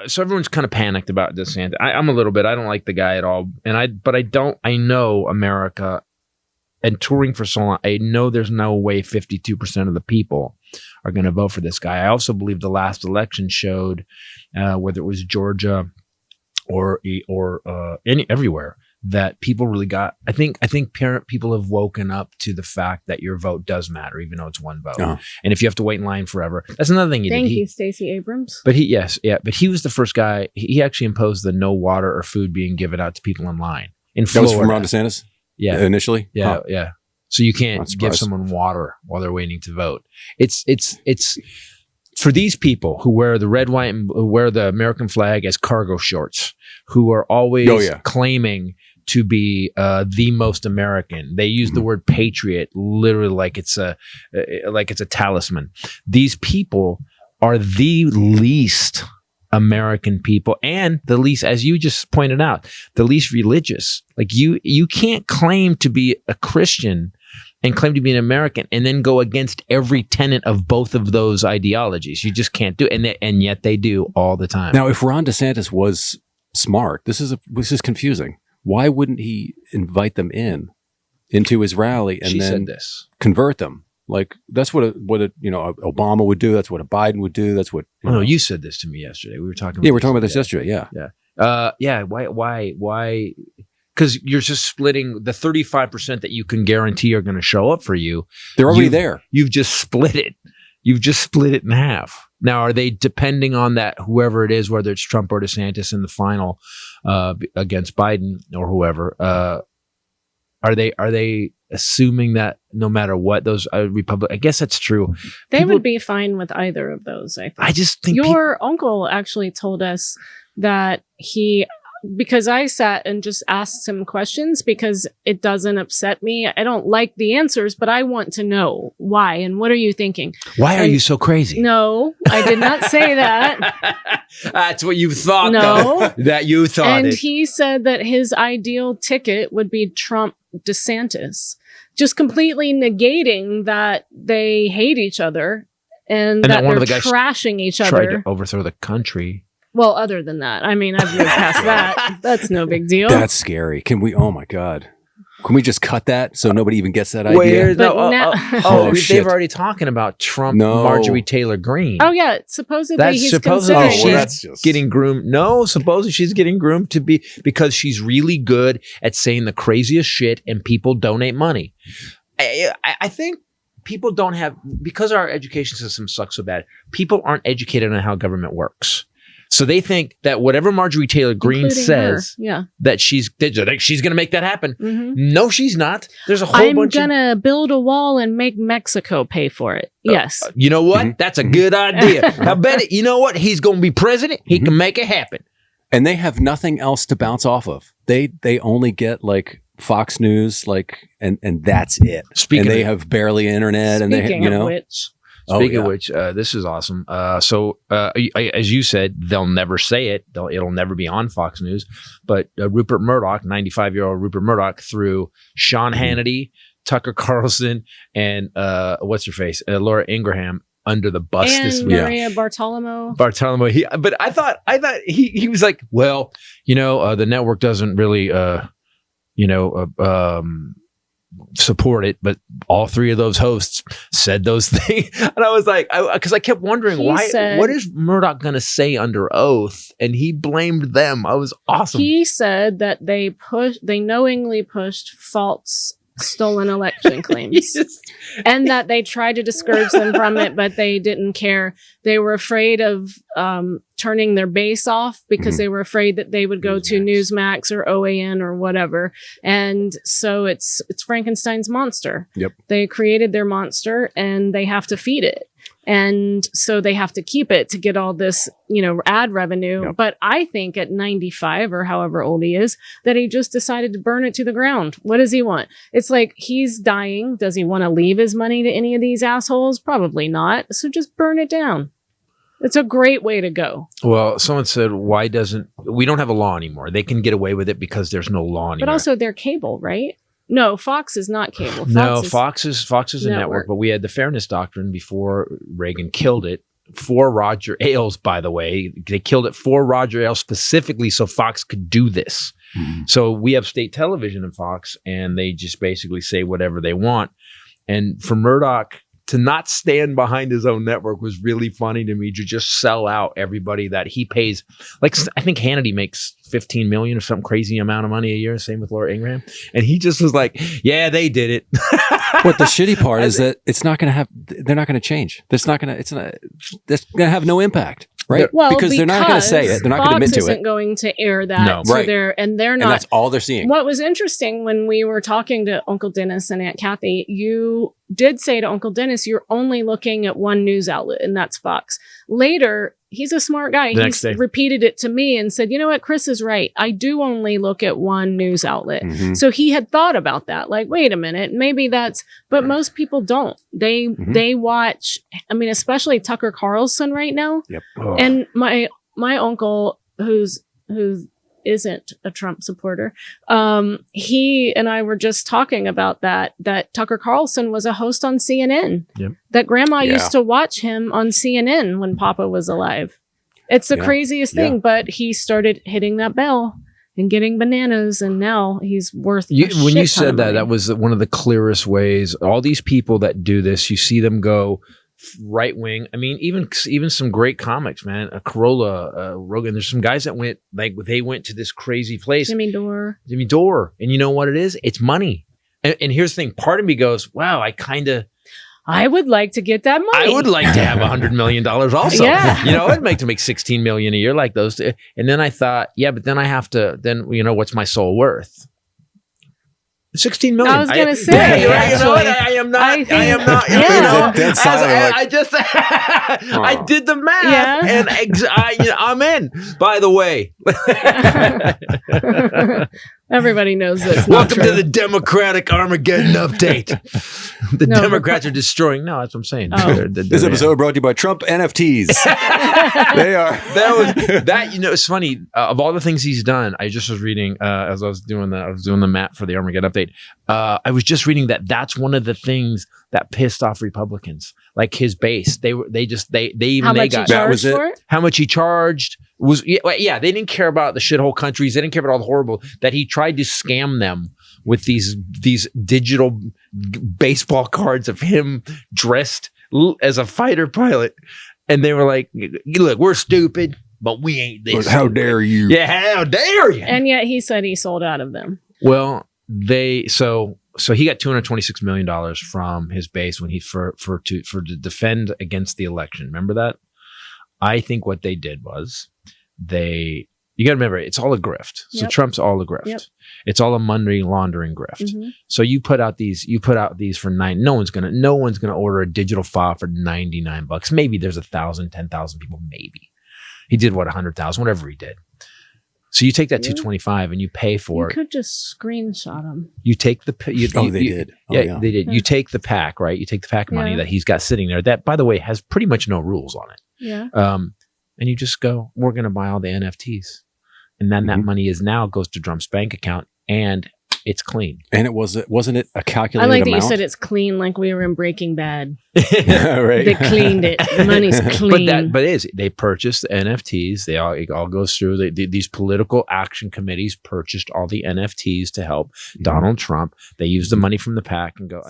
so everyone's kind of panicked about DeSantis. I'm a little bit. I don't like the guy at all, but I know America, and touring for so long, I know there's no way 52% of the people are going to vote for this guy. I also believe the last election showed, whether it was Georgia or everywhere, that people really got. I think people have woken up to the fact that your vote does matter, even though it's one vote. Uh-huh. And if you have to wait in line forever, that's another thing. Thank you, Stacey Abrams. But he was the first guy. He actually imposed the no water or food being given out to people in line in Florida. That was from Ron DeSantis. Yeah, initially. Yeah, yeah. So you can't give someone water while they're waiting to vote. It's for these people who wear the red, white, and who wear the American flag as cargo shorts, who are always claiming to be the most American. They use the word patriot literally like it's a talisman. These people are the least American people, and the least, as you just pointed out, the least religious. Like you can't claim to be a Christian and claim to be an American and then go against every tenet of both of those ideologies. You just can't do it, and yet they do all the time. Now, if Ron DeSantis was smart, this is confusing. Why wouldn't he invite them into his rally and then convert them? Like that's what Obama would do. That's what a Biden would do. That's what. No, you said this to me yesterday. We were talking. Yeah, we were talking about this yesterday. Yeah, yeah. Why? Because you're just splitting the 35% that you can guarantee are going to show up for you. They're already there. You've just split it. You've just split it in half. Now, are they depending on that, whoever it is, whether it's Trump or DeSantis in the final against Biden or whoever, are they assuming that no matter what those Republicans, I guess that's true. They would be fine with either of those, I think. I just think your uncle actually told us that because I sat and just asked him questions because it doesn't upset me. I don't like the answers, but I want to know why and what are you thinking? Why are you so crazy? No, I did not say that. That's what you thought, no, though, that you thought. And he said that his ideal ticket would be Trump DeSantis, just completely negating that they hate each other and that one they're of the guys trashing each tried other. to overthrow the country. Well, other than that, I mean, I've moved past that. That's no big deal. That's scary. Can we? Oh my God. Can we just cut that so nobody even gets that idea? They've already talking about Trump, Marjorie Taylor Greene. Oh yeah, supposedly he's considering she's getting groomed. No, supposedly she's getting groomed to be because she's really good at saying the craziest shit, and people donate money. I think people don't have, because our education system sucks so bad. People aren't educated on how government works. So they think that whatever Marjorie Taylor Greene says, that she's going to make that happen. Mm-hmm. No, she's not. There's a whole bunch. I'm going to build a wall and make Mexico pay for it. Yes. You know what? Mm-hmm. That's a good idea. I bet it. You know what? He's going to be president. He can make it happen. And they have nothing else to bounce off of. They only get like Fox News, and that's it. They have barely internet. Speaking of which. Speaking of which, this is awesome. As you said, they'll never say it. It'll never be on Fox News. But Rupert Murdoch, 95-year-old Rupert Murdoch, threw Sean Hannity, Tucker Carlson, and what's her face, Laura Ingraham under the bus this week. Maria Bartiromo. But I thought he was like, well, the network doesn't really, support it, but all three of those hosts said those things, and I was like, because I kept wondering what is Murdoch going to say under oath, and he blamed them. I was awesome. He said that they knowingly pushed false stolen election claims and that they tried to discourage them from it, but they didn't care. They were afraid of turning their base off because they were afraid that they would go to Newsmax or OAN or whatever. And so it's Frankenstein's monster. Yep. They created their monster and they have to feed it. And so they have to keep it to get all this, ad revenue. Yep. But I think at 95 or however old he is, that he just decided to burn it to the ground. What does he want? It's like he's dying. Does he want to leave his money to any of these assholes? Probably not. So just burn it down. It's a great way to go. Well, someone said, we don't have a law anymore. They can get away with it because there's no law anymore. But also they're cable, right? No, Fox is not cable. Fox is a network, but we had the Fairness Doctrine before Reagan killed it. for Roger Ailes, by the way. They killed it for Roger Ailes specifically so Fox could do this. Mm-hmm. So we have state television in Fox, and they just basically say whatever they want. And for Murdoch to not stand behind his own network was really funny to me, to just sell out everybody that he pays. Like, I think Hannity makes $15 million or some crazy amount of money a year. Same with Laura Ingraham. And he just was like, yeah, they did it. What the shitty part is that it's not going to have, they're not going to change. That's going to have no impact. Right. Well, because they're not going to say it. They're not going to admit to it. Fox isn't going to air that. No. So right. they're not. And that's all they're seeing. What was interesting when we were talking to Uncle Dennis and Aunt Kathy, you did say to Uncle Dennis, you're only looking at one news outlet, and that's Fox. Later, he's a smart guy. He repeated it to me and said, you know what, Chris is right. I do only look at one news outlet. Mm-hmm. So he had thought about that. Like, wait a minute, maybe that's, but most people don't. They watch, I mean, especially Tucker Carlson right now. Yep. Oh. And my uncle, who's isn't a Trump supporter, he and I were just talking about that Tucker Carlson was a host on CNN. Yep. That grandma used to watch him on CNN when Papa was alive. It's the craziest thing, but he started hitting that bell and getting bananas, and now he's worth when you said that was one of the clearest ways. All these people that do this, you see them go right wing. I mean, even some great comics, man. Corolla, Rogan. There's some guys that went to this crazy place. Jimmy Dore. And you know what it is? It's money. And here's the thing. Part of me goes, wow, I would like to get that money. I would like to have $100 million also. Yeah. You know, I'd like to make $16 million a year like those. And then I thought, yeah, but then I have to, what's my soul worth? 16 million. I was going to say, you know what? I am not. I did the math, and I'm in. By the way, everybody knows this. Welcome to the Democratic Armageddon update. The Democrats are destroying. No, that's what I'm saying. Oh. This episode brought to you by Trump NFTs. They are. It's funny. Of all the things he's done, I just was reading as I was doing the map for the Armageddon update. I was just reading that's one of the things that pissed off Republicans, like his base. They even got that was it. How much he charged was they didn't care about the shithole countries. They didn't care about all the horrible that he tried to scam them with these digital baseball cards of him dressed as a fighter pilot, and they were like, "Look, we're stupid, but we ain't this. How dare you? Yeah, how dare you?" And yet he said he sold out of them. Well, so he got $226 million from his base when he to defend against the election. Remember that? I think what they did was you got to remember, it's all a grift. So Trump's all a grift. Yep. It's all a money laundering grift. Mm-hmm. So you put out these for $9. No one's gonna order a digital file for $99. Maybe there's 1,000, 10,000 people. Maybe he did 100,000, whatever he did. So you take that 225 and you pay for it. You could just screenshot them. You take the they did. Yeah, they did. You take the PAC, right? You take the PAC money that he's got sitting there. That, by the way, has pretty much no rules on it. Yeah. And you just go, we're going to buy all the NFTs, and then that money goes to Trump's bank account, and it's clean. And wasn't it a calculated amount? I like that amount? you said it's clean, like we were in Breaking Bad. Right. They cleaned it. The money's clean. They purchased the NFTs. It all goes through. These political action committees purchased all the NFTs to help Donald Trump. They used the money from the PAC and go.